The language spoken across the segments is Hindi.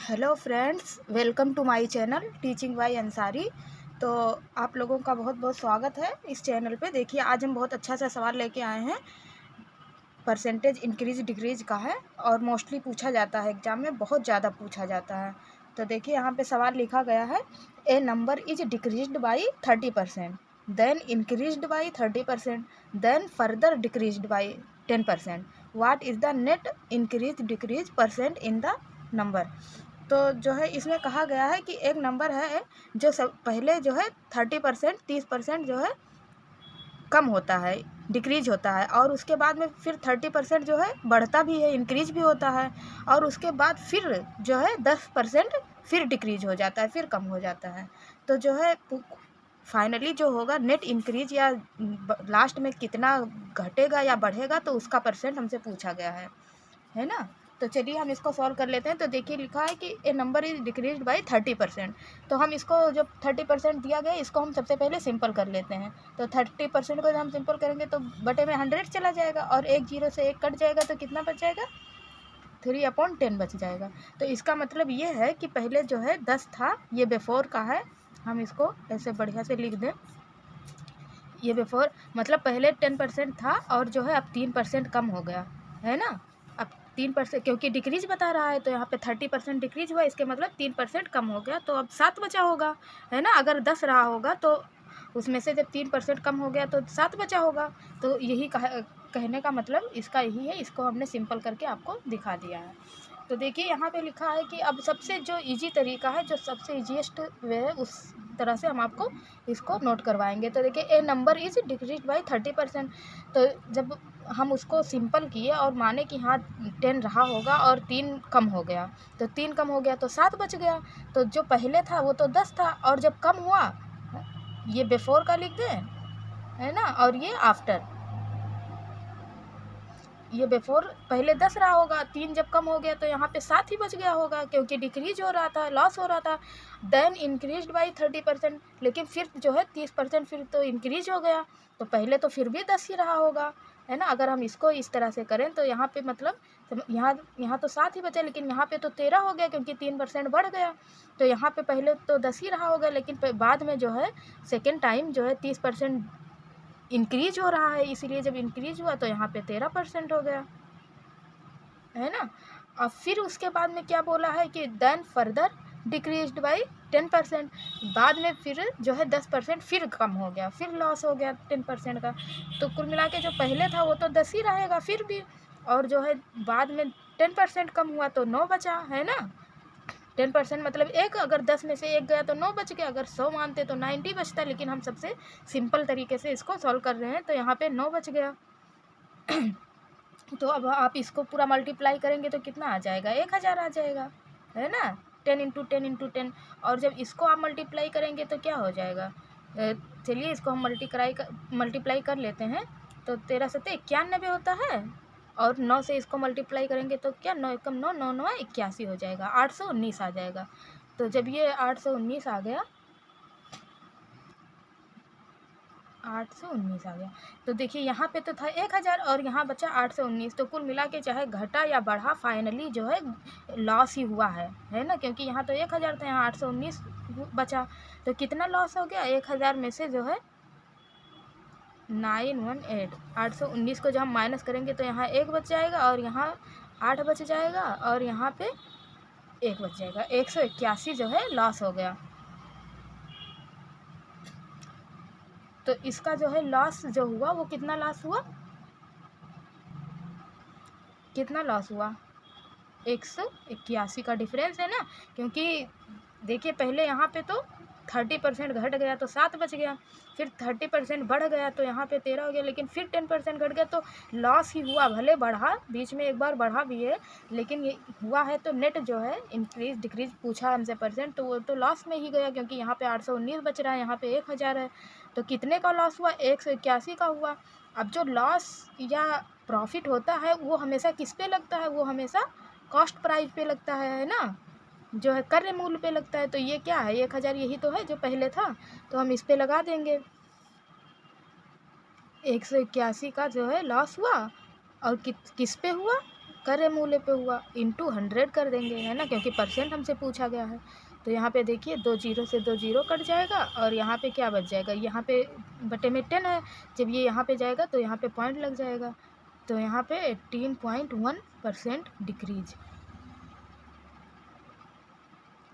Hello friends, welcome to my channel teaching by Ansari. तो आप लोगों का बहुत बहुत स्वागत है इस चैनल पे। देखिए, आज हम बहुत अच्छा सा सवाल लेके आए हैं। परसेंटेज इंक्रीज डिक्रीज का है और मोस्टली पूछा जाता है एग्जाम में, बहुत ज़्यादा पूछा जाता है। तो देखिए, यहाँ पे सवाल लिखा गया है, a number is decreased by 30%, then increased by 30%, then further decreased by 10%। What is the net increase decrease percent in the number. तो जो है इसमें कहा गया है कि एक नंबर है जो सब पहले जो है 30%, 30% जो है कम होता है, डिक्रीज होता है, और उसके बाद में फिर 30% जो है बढ़ता भी है, इंक्रीज भी होता है, और उसके बाद फिर जो है 10% फिर डिक्रीज हो जाता है, फिर कम हो जाता है। तो जो है फाइनली जो होगा नेट इंक्रीज या लास्ट में कितना घटेगा या बढ़ेगा, तो उसका परसेंट हमसे पूछा गया है ना। तो चलिए हम इसको सॉल्व कर लेते हैं। तो देखिए, लिखा है कि ए नंबर इज डिक्रीज बाई 30%। तो हम इसको, जब 30% दिया गया, इसको हम सबसे पहले सिंपल कर लेते हैं। तो 30% को जब हम सिंपल करेंगे तो बटे में 100 चला जाएगा, और एक जीरो से एक कट जाएगा, तो कितना बच जाएगा? 3/10 बच जाएगा। तो इसका मतलब ये है कि पहले जो है 10 था, ये बिफोर का है। हम इसको ऐसे बढ़िया से लिख दें, ये बिफोर मतलब पहले 10% था, और जो है अब 3% कम हो गया है ना। अब 3%, क्योंकि डिक्रीज बता रहा है, तो यहाँ पे 30% डिक्रीज हुआ, इसके मतलब 3% कम हो गया, तो अब 7 बचा होगा, है ना। अगर 10 रहा होगा तो उसमें से जब 3% कम हो गया तो 7 बचा होगा। तो यही कहने का मतलब इसका यही है। इसको हमने सिंपल करके आपको दिखा दिया है। तो देखिए, यहाँ पे लिखा है कि अब सबसे जो इजी तरीका है, जो सबसे इजीएस्ट वे है, उस तरह से हम आपको इसको नोट करवाएंगे। तो देखिए, ए नंबर इज डिक्रीज बाई 30%। तो जब हम उसको सिंपल किए और माने कि हाँ 10 रहा होगा और 3 कम हो गया, तो 3 कम हो गया तो 7 बच गया। तो जो पहले था वो तो 10 था, और जब कम हुआ, ये बिफोर का लिख दें, है ना, और ये आफ्टर। ये बिफोर पहले 10 रहा होगा, 3 जब कम हो गया तो यहाँ पे 7 ही बच गया होगा, क्योंकि डिक्रीज हो रहा था, लॉस हो रहा था। देन इंक्रीज बाई 30%, लेकिन फिर जो है 30% फिर तो इंक्रीज हो गया, तो पहले तो फिर भी 10 ही रहा होगा, है ना। अगर हम इसको इस तरह से करें तो यहाँ पे मतलब यहाँ तो 7 ही बचा, लेकिन यहाँ पे तो 13 हो गया, क्योंकि 3% बढ़ गया। तो यहाँ पे पहले तो 10 ही रहा होगा, लेकिन बाद में जो है सेकेंड टाइम जो है 30% इंक्रीज हो रहा है, इसीलिए जब इंक्रीज हुआ तो यहाँ पे 13% हो गया, है ना। और फिर उसके बाद में क्या बोला है कि देन फर्दर डिक्रीज्ड बाई 10%। बाद में फिर जो है 10% फिर कम हो गया, फिर लॉस हो गया 10% का। तो कुल मिला के जो पहले था वो तो 10 ही रहेगा फिर भी, और जो है बाद में 10% कम हुआ तो 9 बचा, है ना। 10% मतलब एक, अगर 10 में से एक गया तो 9 बच गया, अगर 100 मानते तो 90 बचता, लेकिन हम सबसे सिंपल तरीके से इसको सॉल्व कर रहे हैं, तो यहाँ पे 9 बच गया। तो अब आप इसको पूरा मल्टीप्लाई करेंगे तो कितना आ जाएगा? 1000 आ जाएगा, है ना। 10 × 10 × 10। और जब इसको आप मल्टीप्लाई करेंगे तो क्या हो जाएगा? चलिए इसको हम मल्टीप्लाई कर लेते हैं। तो 13 7 91 होता है, और 9 से इसको मल्टीप्लाई करेंगे तो क्या, 9 एकम 9, 9 9 81 हो जाएगा, 819 आ जाएगा। तो जब ये 819 आ गया, 819 आ गया, तो देखिए यहाँ पे तो था 1000 और यहाँ बचा 819। तो कुल मिला के चाहे घटा या बढ़ा, फाइनली जो है लॉस ही हुआ है ना, क्योंकि यहाँ तो 1000 था, यहाँ 819 बचा। तो कितना लॉस हो गया? 1000 में से जो है 918, 819 को जब हम माइनस करेंगे तो यहाँ 1 बच जाएगा, और यहाँ 8 बच जाएगा, और यहाँ पे 1 बच जाएगा। 181 जो है लॉस हो गया। तो इसका जो है लॉस जो हुआ वो कितना लॉस हुआ, कितना लॉस हुआ? 181 का डिफरेंस है ना। क्योंकि देखिए, पहले यहाँ पे तो 30% घट गया तो 7 बच गया, फिर 30% बढ़ गया तो यहाँ पे 13 हो गया, लेकिन फिर 10% घट गया तो लॉस ही हुआ। भले बढ़ा, बीच में एक बार बढ़ा भी है, लेकिन ये हुआ है तो नेट जो है इंक्रीज डिक्रीज पूछा हमसे परसेंट, तो वो तो लॉस में ही गया, क्योंकि यहाँ पे 819 बच रहा है, यहाँ पे 1000 है। तो कितने का लॉस हुआ? 181 का हुआ। अब जो लॉस या प्रॉफिट होता है वो हमेशा किस पे लगता है? वो हमेशा कॉस्ट प्राइस पे लगता है ना, जो है क्रय मूल्य पे लगता है। तो ये क्या है? 1000 यही तो है जो पहले था, तो हम इस पे लगा देंगे। 181 का जो है लॉस हुआ, और किस पे हुआ? करे मूले पे हुआ, इंटू 100 कर देंगे, है ना, क्योंकि परसेंट हमसे पूछा गया है। तो यहाँ पे देखिए 2 जीरो से 2 जीरो कट जाएगा और यहाँ पे क्या बच जाएगा, यहाँ पे बटे में 10 है, जब ये यहाँ पे जाएगा तो यहाँ पे पॉइंट लग जाएगा, तो यहाँ पे 18.1% डिक्रीज,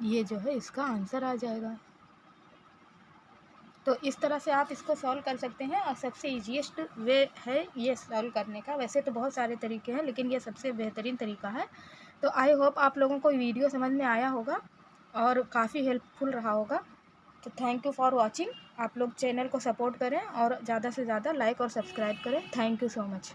ये जो है इसका आंसर आ जाएगा। तो इस तरह से आप इसको सॉल्व कर सकते हैं और सबसे ईजीएस्ट वे है ये सॉल्व करने का। वैसे तो बहुत सारे तरीके हैं लेकिन ये सबसे बेहतरीन तरीका है। तो आई होप आप लोगों को वीडियो समझ में आया होगा और काफ़ी हेल्पफुल रहा होगा। तो थैंक यू फॉर वॉचिंग। आप लोग चैनल को सपोर्ट करें और ज़्यादा से ज़्यादा लाइक और सब्सक्राइब करें। Thank you so much.